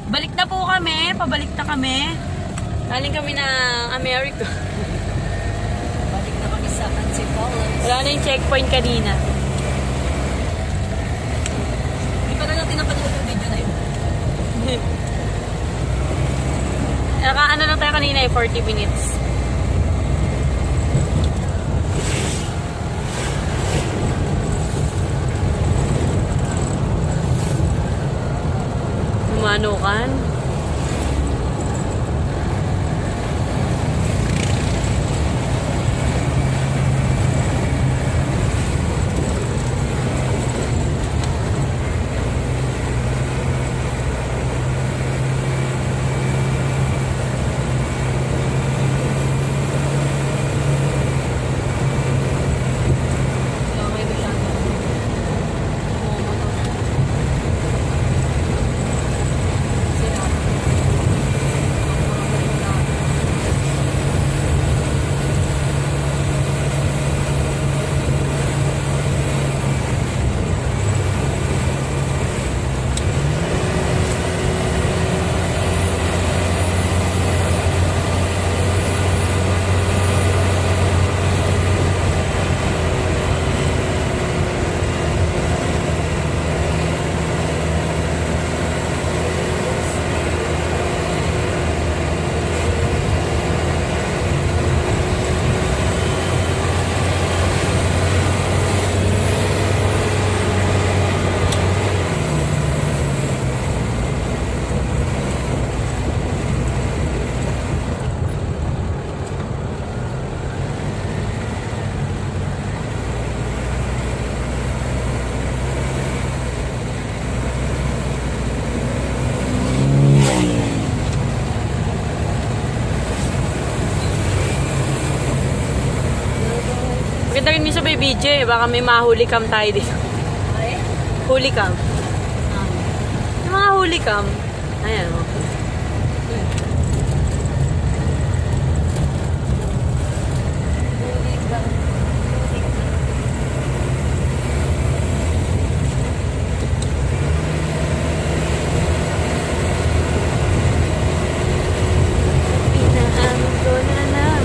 Balik na po kami. Pabalik na kami. Galing kami ng America. Balik na kami sa Antipolo. Wala na yung checkpoint kanina. Hindi pa na natin napanood yung video na yun. Naka-ano lang tayo kanina 40 minutes. Manukan. Maganda rin minsan may video eh. Baka may mahuli cam tayo dito. Ay? Huli cam. Yung mga huli cam. Ayan o. Inaamon ko na lang.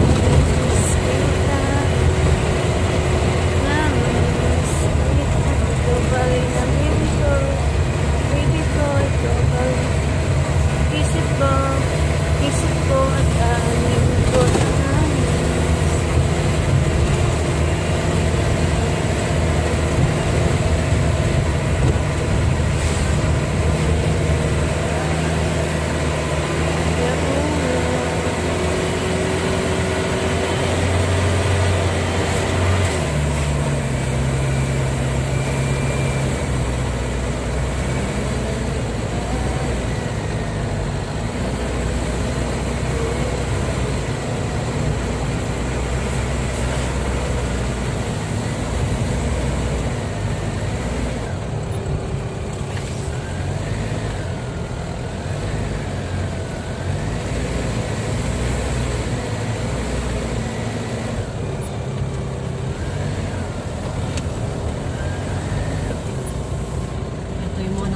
Isip ko at amin ko na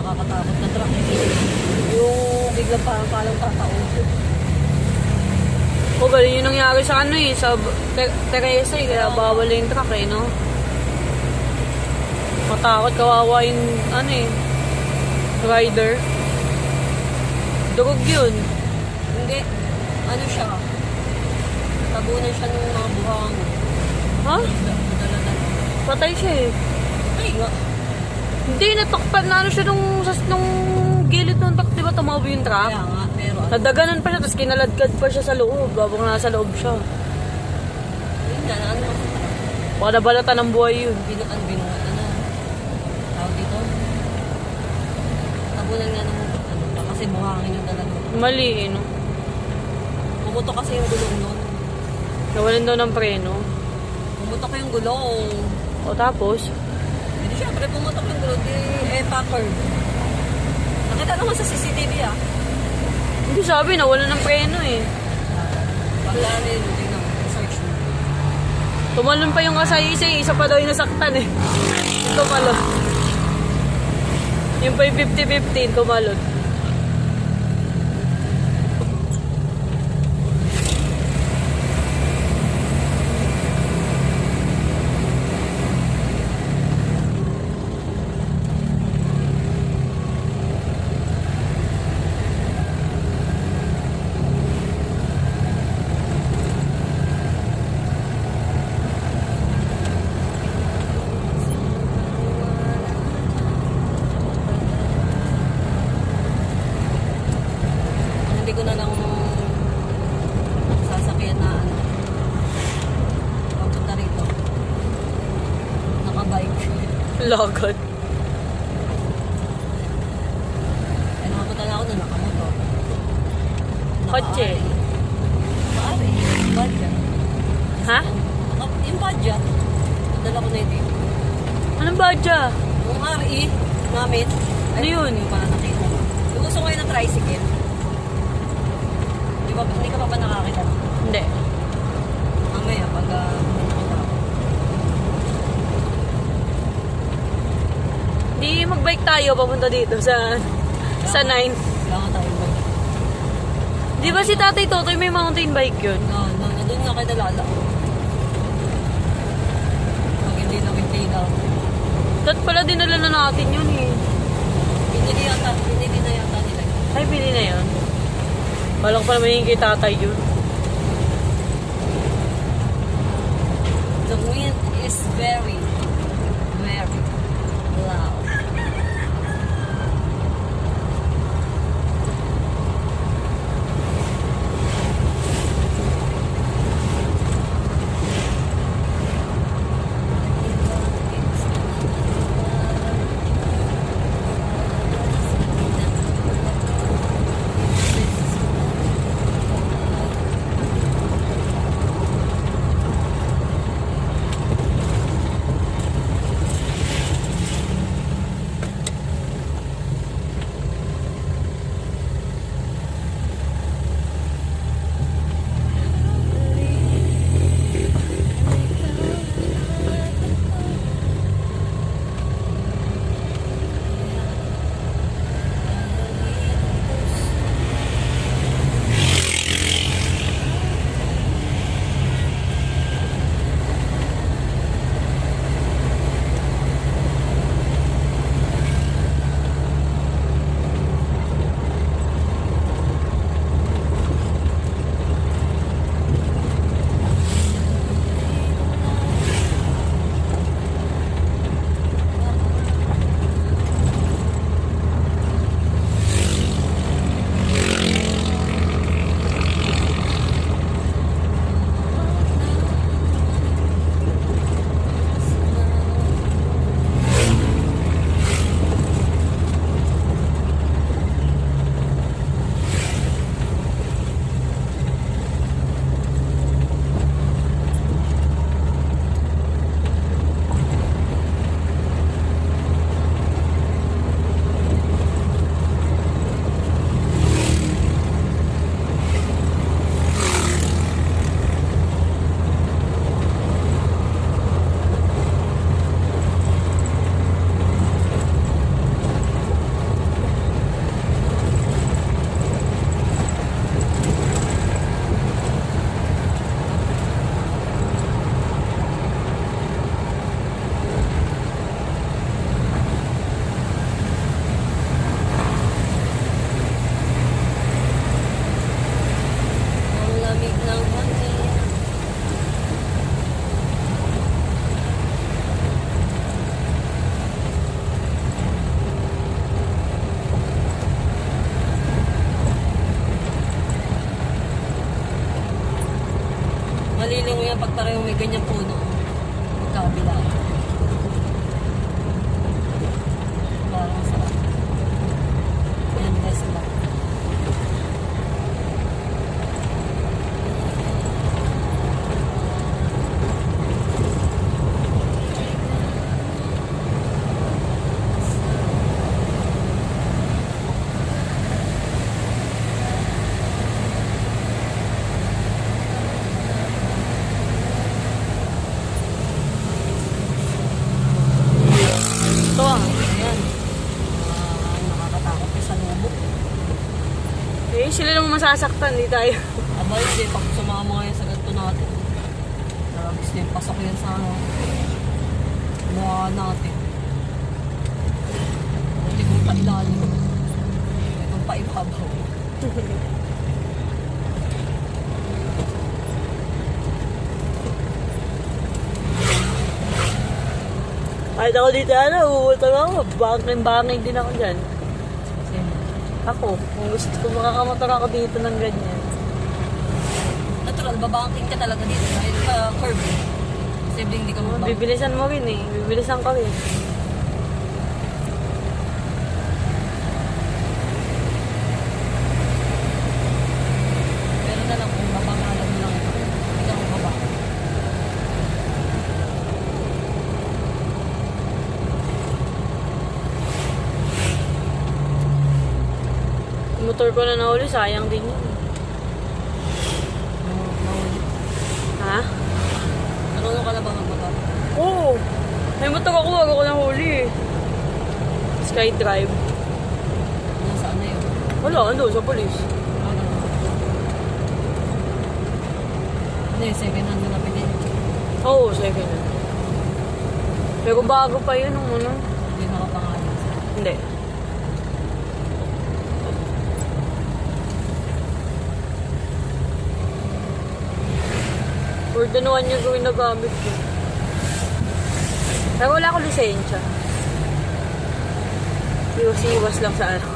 Nakakatakot na truck. Yung biglang parang tataon. O, galing yung nangyari sa ano eh, sa Teresa eh, kaya bawal yung truck eh, no? Matakot, kawawa yung, ano eh, rider. Durog yun. Hindi. Ano siya? Tabunan siya ng mga buhang. Ha? Dala-dala. Patay siya eh. Ay nga. Hindi, natakpan na ano siya nung gilid ng truck, di ba tumabi yung truck? Kaya nga, pero ano. Nadaganan pa siya, tapos kinaladkad pa siya sa loob, habang nasa loob siya. Yun na, ano. Baka nabalatan ng buhay yun. Binuan, ano. Tawag dito. Tabunan nga ng ano, kasi buhangin yung talaga. Mali eh, no? Pumutok kasi yung gulong nun. Nawalan daw ng preno. Pumutok yung gulong. O tapos, Hindi syempre pumutok yung gulong. Packer. Nakita naman sa CCTV ah. hindi sabi, nawalan ng preno eh. Wala rin. Tingnan mo. Search mo. Tumalon pa yung kasay isa pa daw yung nasaktan eh. Tumalon. Yung pa yung 50-15, tumalon. Lagad. Ay, nakapunta na ako na nakamotor. Kotse. Naka-ari. Badya. Ha? Yung badya. Dala ko na yun dito. Anong badya? Yung RE namin. Ano yun? Yung para nakita. Yung gusto ngayon ng tricycle. Hindi ka pa ba nakakita? Hindi. Mamaya pag nakita ako. Di mag-bike tayo papunta dito sa 9. Wala nga tayo ba? Di ba si Tatay Totoy may mountain bike yun? Nandun nga kay Dalala. Pag hindi na Maynila. Dat pala dinala na natin yun eh. Pinili na yata nila. Ay, pili na yun. Walang pala may kay Tatay yun. The wind is very, very loud. Ang lamig ng hangin. Maliliw yan pag parehong may ganyang puno. Magkabila. Parang sarap. Endless lang. Ito ah. Ayan. Nakakatakot sa lubok. Eh, sila naman masasaktan, di tayo. Aba, hindi. Pag sumama ngayon sa ganito natin. Gusto yung pasok yan sa mukha natin. Buti kong pailalim. Buti kong paipabaw. Kahit ako dito, uutang ako. Bangin din ako dyan. Kasi, Ako, kung gusto ko makakamotor ako dito ng ganyan. natural, babangking ka talaga dito dahil curve. Kasi hindi ka mabang. Bibilisan mo rin eh. Bibilisan ka rin. motor ko na nahuli, sayang din yun. Nahuli. Ha? Marunong ka na ba magmotor? Oo. May motor ako, wag ako nahuli eh. Skydrive. Nasaan na yun? Wala, ano, sa polis. Ano? Hindi, second hand mo na pinili. Oo, second hand. Pero bago pa yun, nung ano. Hindi nakapangalan. Hindi. For the 1 year ko yung nagamit ko. Pero wala ko lisensya. Iwas-iwas lang sa ano.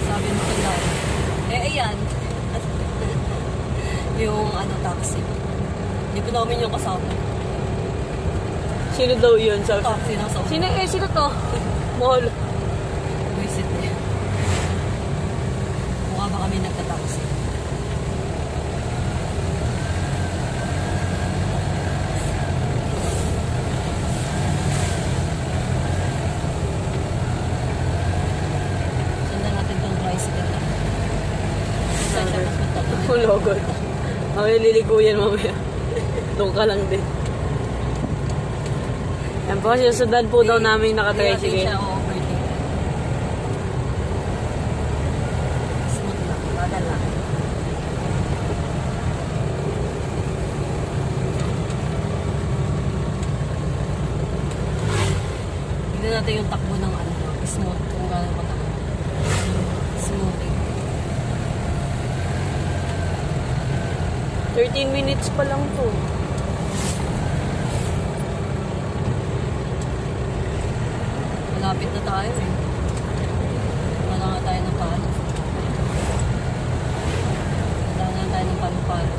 Sabi mo kaya. Ayan. Yung ano, taxi. Hindi ko namin yung kasama. Sino daw yun? Sabi. Taxi na sa Sino to? Mahal. visit niya. Mukha ba kami nagta-taxi? Sundan natin tong tricycle na. Saan siya pupunta to? Logod. Okay, liliguyan mamaya. Doon ka lang din. Yan po, susundan po daw namin Hindi natin naka-tricycle. siya overtake. Smooth lang. Bagal lang. Tignan natin yung takbo ng ano, smooth. Kung gano'n pa takbo. Smoothing. 13 minutes pa lang to. Malapit na tayo eh. Wala nga tayo ng palo. Wala nga tayo ng palo-palo.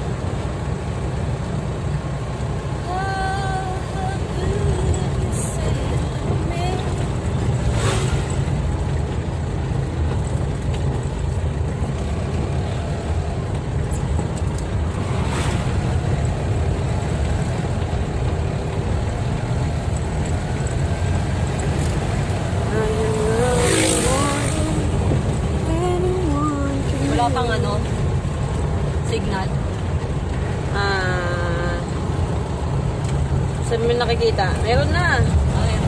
Wala pang ano, signal. Saan mo nakikita? Meron na. Ayun.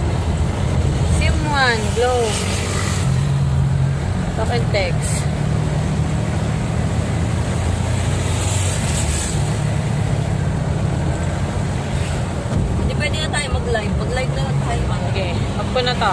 SIM 1, Globe. Talk and text. Hindi pwede na tayo mag-live. Mag-live na lang tayo. Okay, up ko na to.